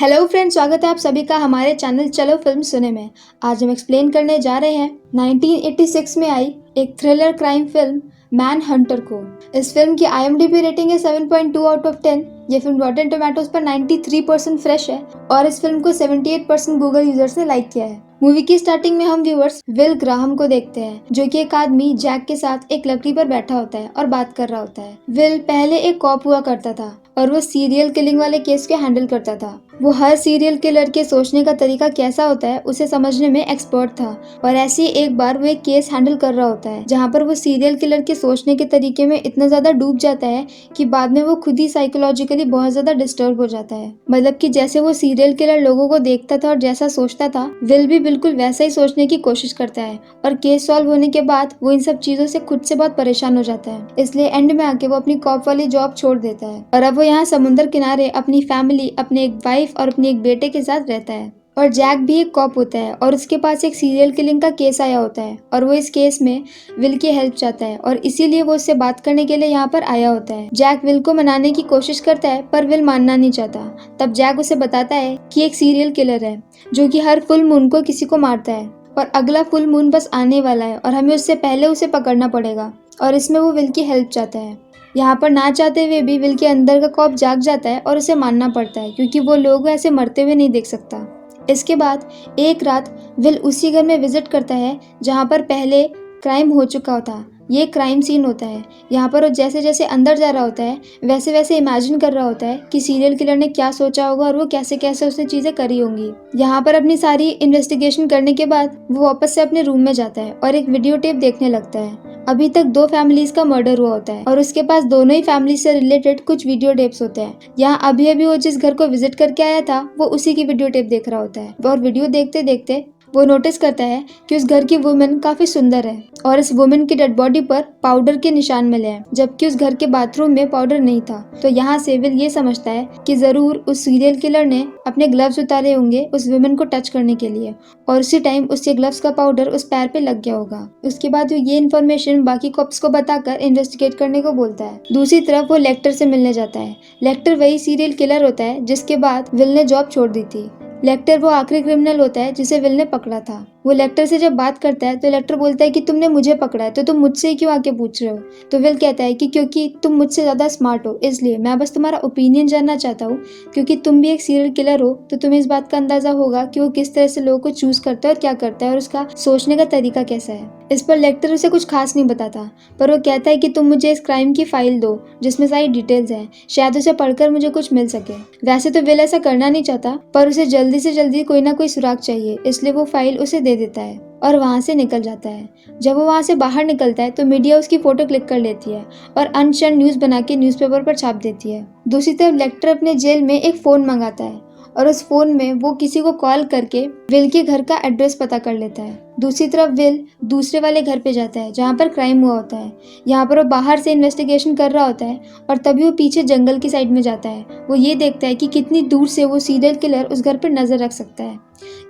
Hello friends, स्वागत है आप सभी का हमारे चैनल चलो फिल्म सुने में। आज हम एक्सप्लेन करने जा रहे हैं 1986 में आई एक thriller crime film man Hunter को। इस फिल्म की IMDb रेटिंग है 7.2 आउट ऑफ 10। ये फिल्म रॉटेन टोमेटोज पर 93% फ्रेश है और इस फिल्म को 78% गूगल यूजर्स ने लाइक किया है। मूवी की स्टार्टिंग में हम व्यूअर्स विल ग्राहम को देखते हैं, जो कि एक आदमी जैक के साथ एक लकड़ी पर बैठा होता है और बात कर रहा होता है। विल पहले एक कॉप हुआ करता था और वो सीरियल किलिंग वाले केस को हैंडल करता था। वो हर सीरियल किलर के सोचने का तरीका कैसा होता है उसे समझने में एक्सपर्ट था और ऐसे ही एक बार वो एक केस हैंडल कर रहा होता है जहाँ पर वो सीरियल किलर के सोचने के तरीके में इतना ज्यादा डूब जाता है कि बाद में वो खुद ही साइकोलॉजिकली बहुत ज्यादा डिस्टर्ब हो जाता है। मतलब कि जैसे वो सीरियल किलर लोगों को देखता था और जैसा सोचता था, विल भी बिल्कुल वैसा ही सोचने की कोशिश करता है और केस सॉल्व होने के बाद वो इन सब चीजों से खुद से बहुत परेशान हो जाता है। इसलिए एंड में आके वो अपनी कॉप वाली जॉब छोड़ देता है और अब वो यहाँ समुद्र किनारे अपनी फैमिली, अपने एक वाइफ और अपने एक बेटे के साथ रहता है। और जैक भी एक कॉप होता है और उसके पास एक सीरियल किलिंग का केस आया होता है और वो इस केस में विल की हेल्प चाहता है और इसीलिए वो उससे बात करने के लिए यहाँ पर आया होता है। जैक विल को मनाने की कोशिश करता है पर विल मानना नहीं चाहता। तब जैक उसे बताता है कि एक सीरियल किलर है जो कि हर फुल मून को किसी को मारता है और अगला फुल मून बस आने वाला है और हमें उससे पहले उसे पकड़ना पड़ेगा और इसमें वो विल की हेल्प चाहता है। यहाँ पर ना चाहते हुए भी विल के अंदर का कॉप जाग जाता है और उसे मानना पड़ता है क्योंकि वो लोग ऐसे मरते हुए नहीं देख सकता। इसके बाद एक रात विल उसी घर में विजिट करता है जहाँ पर पहले क्राइम हो चुका था। ये क्राइम सीन होता है। यहाँ पर वो जैसे जैसे अंदर जा रहा होता है वैसे वैसे इमेजिन कर रहा होता है कि सीरियल किलर ने क्या सोचा होगा और वो कैसे कैसे उसने चीजें करी होंगी। यहाँ पर अपनी सारी इन्वेस्टिगेशन करने के बाद वो वापस से अपने रूम में जाता है और एक वीडियो टेप देखने लगता है। अभी तक 2 फैमिलीज का मर्डर हुआ होता है और उसके पास दोनों ही फैमिली से रिलेटेड कुछ वीडियो टेप्स होते हैं। यहाँ अभी अभी वो जिस घर को विजिट करके आया था वो उसी की वीडियो टेप देख रहा होता है और वीडियो देखते देखते वो नोटिस करता है कि उस घर की वुमेन काफी सुंदर है और इस वुमेन की डेड बॉडी पर पाउडर के निशान मिले हैं, जबकि उस घर के बाथरूम में पाउडर नहीं था। तो यहाँ से विल ये समझता है कि जरूर उस सीरियल किलर ने अपने ग्लव्स उतारे होंगे उस वुमेन को टच करने के लिए और उसी टाइम उसके ग्लव्स का पाउडर उस पैर पे लग गया होगा। उसके बाद वो ये इन्फॉर्मेशन बाकी कॉप्स को बताकर इन्वेस्टिगेट करने को बोलता है। दूसरी तरफ वो लेक्टर से मिलने जाता है। लेक्टर वही सीरियल किलर होता है जिसके बाद विल ने जॉब छोड़ दी थी। लेक्टर वो आखिरी क्रिमिनल होता है जिसे विल ने पकड़ा था। वो लेक्टर से जब बात करता है तो लेक्टर बोलता है कि तुमने मुझे पकड़ा है तो तुम मुझसे क्यों आके पूछ रहे हो। तो विल कहता है कि क्योंकि तुम मुझसे ज्यादा स्मार्ट हो इसलिए मैं बस तुम्हारा ओपिनियन जानना चाहता हूँ, क्योंकि तुम भी एक सीरियल किलर हो तो तुम्हें इस बात का अंदाजा होगा कि वो किस तरह से लोगों को चूज करता है और क्या करता है और उसका सोचने का तरीका कैसा है। इस पर लेक्टर उसे कुछ खास नहीं बताता पर वो कहता है कि तुम मुझे इस क्राइम की फाइल दो जिसमें सारी डिटेल्स हैं, शायद उसे पढ़कर मुझे कुछ मिल सके। वैसे तो विल ऐसा करना नहीं चाहता पर उसे जल्दी से जल्दी कोई ना कोई सुराग चाहिए, इसलिए वो फाइल उसे दे देता है और वहाँ से निकल जाता है। जब वो वहाँ से बाहर निकलता है तो मीडिया उसकी फोटो क्लिक कर लेती है और अनशन न्यूज बना के न्यूज़पेपर पर छाप देती है। दूसरी तरफ लेक्टर अपने जेल में एक फोन मंगाता है और उस फोन में वो किसी को कॉल करके विल के घर का एड्रेस पता कर लेता है। दूसरी तरफ विल दूसरे वाले घर पे जाता है जहाँ पर क्राइम हुआ होता है। यहाँ पर वो बाहर से इन्वेस्टिगेशन कर रहा होता है और तभी वो पीछे जंगल की साइड में जाता है। वो ये देखता है कि कितनी दूर से वो सीरियल किलर उस घर पर नजर रख सकता है।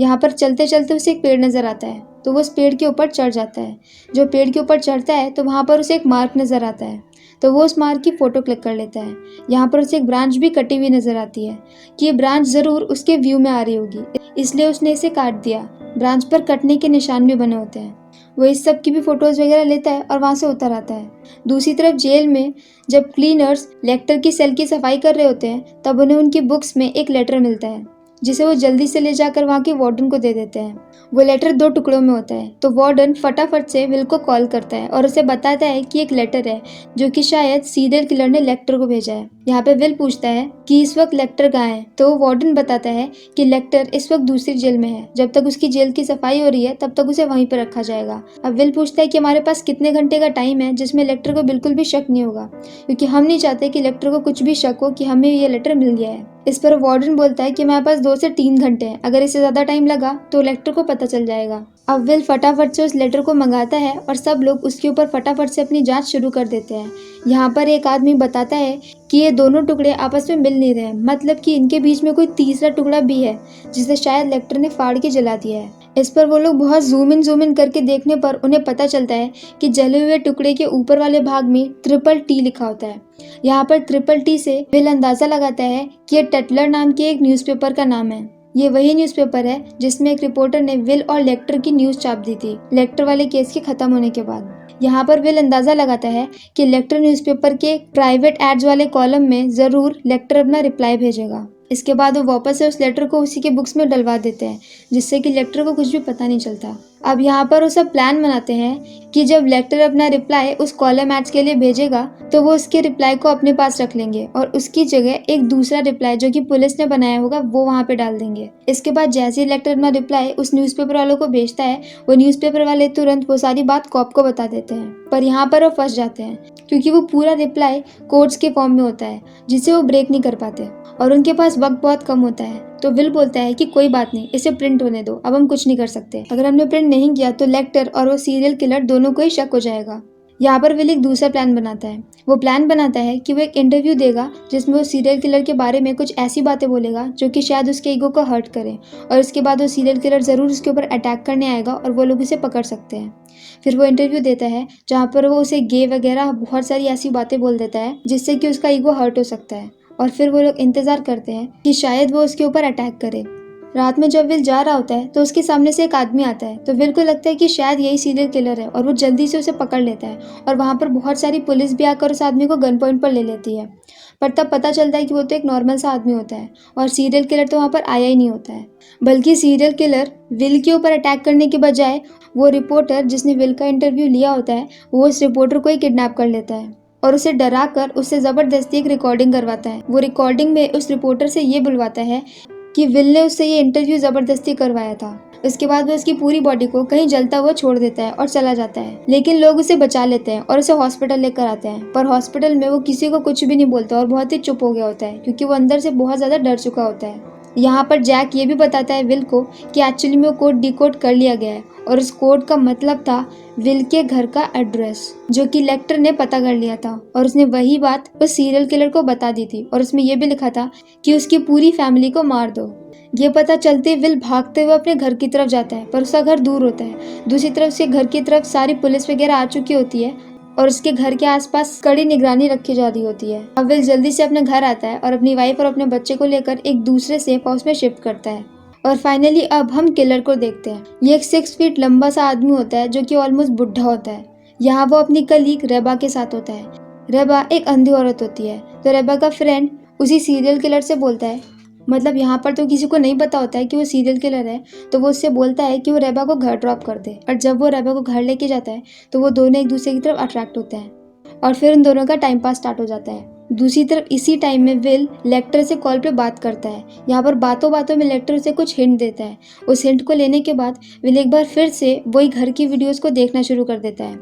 यहाँ पर चलते चलते उसे एक पेड़ नजर आता है तो वो उस पेड़ के ऊपर चढ़ जाता है। जो पेड़ के ऊपर चढ़ता है तो वहाँ पर उसे एक मार्क नजर आता है तो वो उस मार्क की फोटो क्लिक कर लेता है। यहाँ पर उसे एक ब्रांच भी कटी हुई नजर आती है कि ये ब्रांच जरूर उसके व्यू में आ रही होगी, इसलिए उसने इसे काट दिया। ब्रांच पर कटने के निशान भी बने होते हैं। वो इस सब की भी फोटोज वगैरह लेता है और वहां से उतर आता है। दूसरी तरफ जेल में जब क्लीनर्स लेक्टर की सेल की सफाई कर रहे होते हैं तब उन्हें उनकी बुक्स में एक लेटर मिलता है जिसे वो जल्दी से ले जाकर वहाँ के वार्डन को दे देते हैं। वो लेटर 2 टुकड़ों में होता है तो वार्डन फटाफट से विल को कॉल करता है और उसे बताता है कि एक लेटर है जो कि शायद सीरियल किलर ने लेक्टर को भेजा है। यहाँ पे विल पूछता है कि इस वक्त लेक्टर कहाँ है तो वार्डन बताता है कि लेक्टर इस वक्त दूसरी जेल में है, जब तक उसकी जेल की सफाई हो रही है तब तक उसे वहीं पर रखा जाएगा। अब विल पूछता है कि हमारे पास कितने घंटे का टाइम है जिसमें लेक्टर को बिल्कुल भी शक नहीं होगा, क्योंकि हम नहीं चाहते कि लेक्टर को कुछ भी शक हो कि हमें ये लेटर मिल गया है। इस पर वार्डन बोलता है कि हमारे पास 2 से 3 घंटे हैं, अगर इससे ज्यादा टाइम लगा तो लेक्टर को पता चल जाएगा। अब विल फटाफट से उस लेटर को मंगाता है और सब लोग उसके ऊपर फटाफट से अपनी जांच शुरू कर देते हैं। यहाँ पर एक आदमी बताता है कि ये दोनों टुकड़े आपस में मिल नहीं रहे, मतलब कि इनके बीच में कोई तीसरा टुकड़ा भी है जिसे शायद लेक्टर ने फाड़ के जला दिया है। इस पर वो लोग बहुत जूम इन करके देखने पर उन्हें पता चलता है कि जले हुए टुकड़े के ऊपर वाले भाग में TTT लिखा होता है। यहाँ पर TTT से विल अंदाजा लगाता है कि यह टटलर नाम के एक न्यूज़पेपर का नाम है। ये वही न्यूज़पेपर है जिसमें एक रिपोर्टर ने विल और लेक्टर की न्यूज़ छाप दी थी लेक्टर वाले केस के खत्म होने के बाद। यहाँ पर विल अंदाजा लगाता है कि लेक्टर न्यूज़पेपर के प्राइवेट एड्स वाले कॉलम में जरूर लेक्टर अपना रिप्लाई भेजेगा। इसके बाद वो वापस से उस लेटर को उसी के बुक्स में डलवा देते हैं, जिससे कि लेक्टर को कुछ भी पता नहीं चलता। अब यहाँ पर वो सब प्लान बनाते हैं कि जब लेक्टर अपना रिप्लाई उस कॉलम एड्स के लिए भेजेगा तो वो उसके रिप्लाई को अपने पास रख लेंगे और उसकी जगह एक दूसरा रिप्लाई जो कि पुलिस ने बनाया होगा वो वहाँ पे डाल देंगे। इसके बाद जैसे ही लेक्टर अपना रिप्लाई उस न्यूज़पेपर वालों को भेजता है, वो न्यूज़पेपर वाले तुरंत वो सारी बात कॉप को बता देते हैं। पर यहाँ पर वो फंस जाते हैं क्योंकि वो पूरा रिप्लाई कोड्स के फॉर्म में होता है जिसे वो ब्रेक नहीं कर पाते और उनके पास वक्त बहुत कम होता है। तो विल बोलता है कि कोई बात नहीं, इसे प्रिंट होने दो, अब हम कुछ नहीं कर सकते। अगर हमने प्रिंट नहीं किया तो लेक्टर और वो सीरियल किलर दोनों को ही शक हो जाएगा। यहाँ पर विल एक दूसरा प्लान बनाता है। वो प्लान बनाता है कि वो एक इंटरव्यू देगा जिसमें वो सीरियल किलर के बारे में कुछ ऐसी बातें बोलेगा जो कि शायद उसके ईगो को हर्ट करे और इसके बाद वो सीरियल किलर ज़रूर उसके ऊपर अटैक करने आएगा और वो लोग उसे पकड़ सकते हैं। फिर वो इंटरव्यू देता है जहाँ पर वो उसे गे वगैरह बहुत सारी ऐसी बातें बोल देता है जिससे कि उसका ईगो हर्ट हो सकता है और फिर वो लोग इंतज़ार करते हैं कि शायद वो उसके ऊपर अटैक करे। रात में जब विल जा रहा होता है तो उसके सामने से एक आदमी आता है, तो विल को लगता है कि शायद यही सीरियल किलर है और वो जल्दी से उसे पकड़ लेता है और वहाँ पर बहुत सारी पुलिस भी आकर उस आदमी को गन पॉइंट पर ले लेती है। पर तब पता चलता है कि वो तो एक नॉर्मल सा आदमी होता है और सीरियल किलर तो वहाँ पर आया ही नहीं होता है, बल्कि सीरियल किलर विल के ऊपर अटैक करने के बजाय वो रिपोर्टर जिसने विल का इंटरव्यू लिया होता है वो उस रिपोर्टर को ही किडनैप कर लेता है और उसे डरा कर उससे ज़बरदस्ती एक रिकॉर्डिंग करवाता है। वो रिकॉर्डिंग में उस रिपोर्टर से ये बुलवाता है कि विल ने उससे ये इंटरव्यू ज़बरदस्ती करवाया था। उसके बाद वो उसकी पूरी बॉडी को कहीं जलता हुआ छोड़ देता है और चला जाता है, लेकिन लोग उसे बचा लेते हैं और उसे हॉस्पिटल लेकर आते हैं। पर हॉस्पिटल में वो किसी को कुछ भी नहीं बोलता और बहुत ही चुप हो गया होता है क्योंकि वो अंदर से बहुत ज़्यादा डर चुका होता है। यहाँ पर जैक ये भी बताता है विल को कि एक्चुअली में वो कोड डिकोड कर लिया गया है और उस कोड का मतलब था विल के घर का एड्रेस जो कि लेक्टर ने पता कर लिया था और उसने वही बात उस सीरियल किलर को बता दी थी और उसमें ये भी लिखा था कि उसकी पूरी फैमिली को मार दो। ये पता चलते विल भागते हुए अपने घर की तरफ जाता है, पर उसका घर दूर होता है। दूसरी तरफ से घर की तरफ सारी पुलिस वगैरह आ चुकी होती है और उसके घर के आसपास कड़ी निगरानी रखी जा रही होती है। अब विल जल्दी से अपने घर आता है और अपनी वाइफ और अपने बच्चे को लेकर एक दूसरे सेफ हाउस में शिफ्ट करता है। और फाइनली अब हम किलर को देखते हैं। ये एक 6 फीट लंबा सा आदमी होता है जो कि ऑलमोस्ट बुढ़ा होता है। यहाँ वो अपनी कलीग रेबा के साथ होता है। रेबा एक अंधी औरत होती है, तो रेबा का फ्रेंड उसी सीरियल किलर से बोलता है, मतलब यहाँ पर तो किसी को नहीं पता होता है कि वो सीरियल किलर है, तो वो उससे बोलता है कि वो रेबा को घर ड्रॉप कर दे। और जब वो रेबा को घर लेके जाता है तो वो दोनों एक दूसरे की तरफ अट्रैक्ट होते हैं और फिर उन दोनों का टाइम पास स्टार्ट हो जाता है। दूसरी तरफ इसी टाइम में विल लेक्टर से कॉल पे बात करता है। यहाँ पर बातों बातों में लेक्टर उसे कुछ हिंट देता है। उस हिंट को लेने के बाद विल एक बार फिर से वही घर की वीडियोस को देखना शुरू कर देता है।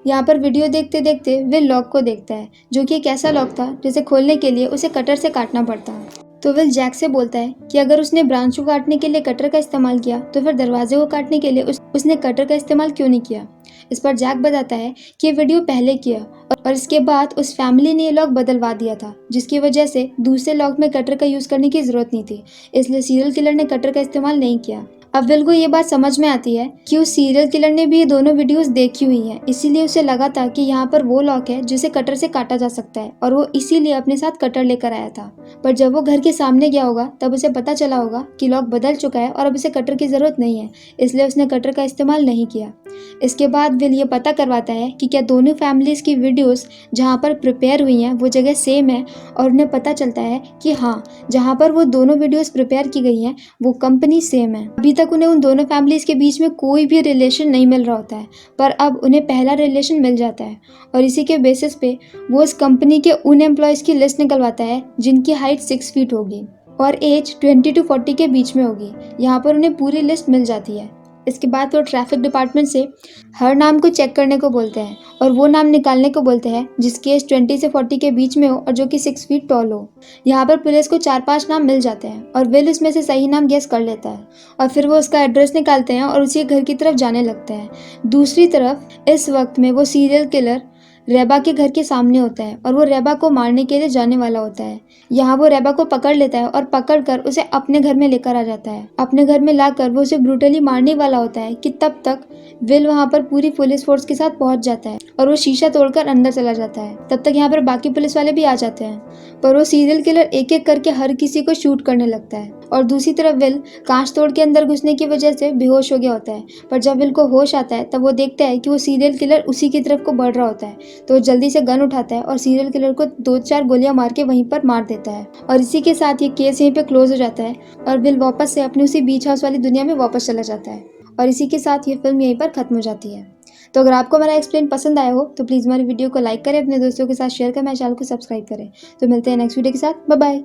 यहाँ पर वीडियो देखते देखते विल लॉक को देखता है जो कि एक ऐसा लॉक था जिसे खोलने के लिए उसे कटर से काटना पड़ता। तो विल जैक से बोलता है कि अगर उसने ब्रांच को काटने के लिए कटर का इस्तेमाल किया तो फिर दरवाजे को काटने के लिए उसने कटर का इस्तेमाल क्यों नहीं किया। इस पर जैक बताता है कि ये वीडियो पहले किया और इसके बाद उस फैमिली ने ये लॉक बदलवा दिया था, जिसकी वजह से दूसरे लॉक में कटर का यूज़ करने की ज़रूरत नहीं थी, इसलिए सीरियल किलर ने कटर का इस्तेमाल नहीं किया। अब विल को ये बात समझ में आती है कि उस सीरियल किलर ने भी ये दोनों वीडियोस देखी हुई हैं, इसीलिए उसे लगा था कि यहाँ पर वो लॉक है जिसे कटर से काटा जा सकता है और वो इसीलिए अपने साथ कटर लेकर आया था। पर जब वो घर के सामने गया होगा तब उसे पता चला होगा कि लॉक बदल चुका है और अब उसे कटर की ज़रूरत नहीं है, इसलिए उसने कटर का इस्तेमाल नहीं किया। इसके बाद विल ये पता करवाता है कि क्या दोनों फैमिलीज़ की वीडियोस जहाँ पर प्रिपेयर हुई हैं वो जगह सेम है और उन्हें पता चलता है कि हाँ, जहाँ पर वो दोनों वीडियोस प्रिपेयर की गई हैं वो कंपनी सेम है। अभी तक उन्हें उन दोनों फैमिलीज़ के बीच में कोई भी रिलेशन नहीं मिल रहा होता है, पर अब उन्हें पहला रिलेशन मिल जाता है और इसी के बेसिस पे वो इस कंपनी के उन एम्प्लॉयज़ की लिस्ट निकलवाता है जिनकी हाइट 6 फीट होगी और एज 20 to 40 के बीच में होगी। यहाँ पर उन्हें पूरी लिस्ट मिल जाती है। इसके बाद वो ट्रैफिक डिपार्टमेंट से हर नाम को चेक करने को बोलते हैं और वो नाम निकालने को बोलते हैं जिसकी एज 20 से 40 के बीच में हो और जो कि 6 फीट टॉल हो। यहाँ पर पुलिस को 4-5 नाम मिल जाते हैं और विल उसमें से सही नाम गेस कर लेता है और फिर वो उसका एड्रेस निकालते हैं और उसी घर की तरफ जाने लगते हैं। दूसरी तरफ इस वक्त में वो सीरियल किलर रेबा के घर के सामने होता है और वो रेबा को मारने के लिए जाने वाला होता है। यहाँ वो रेबा को पकड़ लेता है और पकड़कर उसे अपने घर में लेकर आ जाता है। अपने घर में लाकर वो उसे ब्रूटली मारने वाला होता है कि तब तक विल वहाँ पर पूरी पुलिस फोर्स के साथ पहुंच जाता है और वो शीशा तोड़कर अंदर चला जाता है। तब तक यहाँ पर बाकी पुलिस वाले भी आ जाते हैं, पर वो सीरियल किलर एक एक करके हर किसी को शूट करने लगता है और दूसरी तरफ विल कांच तोड़ के अंदर घुसने की वजह से बेहोश हो गया होता है। पर जब विल को होश आता है तब वो देखता है कि वो सीरियल किलर उसी की तरफ को बढ़ रहा होता है, तो वो जल्दी से गन उठाता है और सीरियल किलर को 2-4 गोलियां मार के वहीं पर मार देता है। और इसी के साथ ये केस यहीं पे क्लोज हो जाता है और विल वापस से अपनी उसी बीच हाउस वाली दुनिया में वापस चला जाता है और इसी के साथ ये फिल्म यहीं पर खत्म हो जाती है। तो अगर आपको मेरा एक्सप्लेन पसंद आया हो तो प्लीज़ हमारी वीडियो को लाइक करें, अपने दोस्तों के साथ शेयर करें, मेरे चैनल को सब्सक्राइब करें। तो मिलते हैं नेक्स्ट वीडियो के साथ। Bye bye.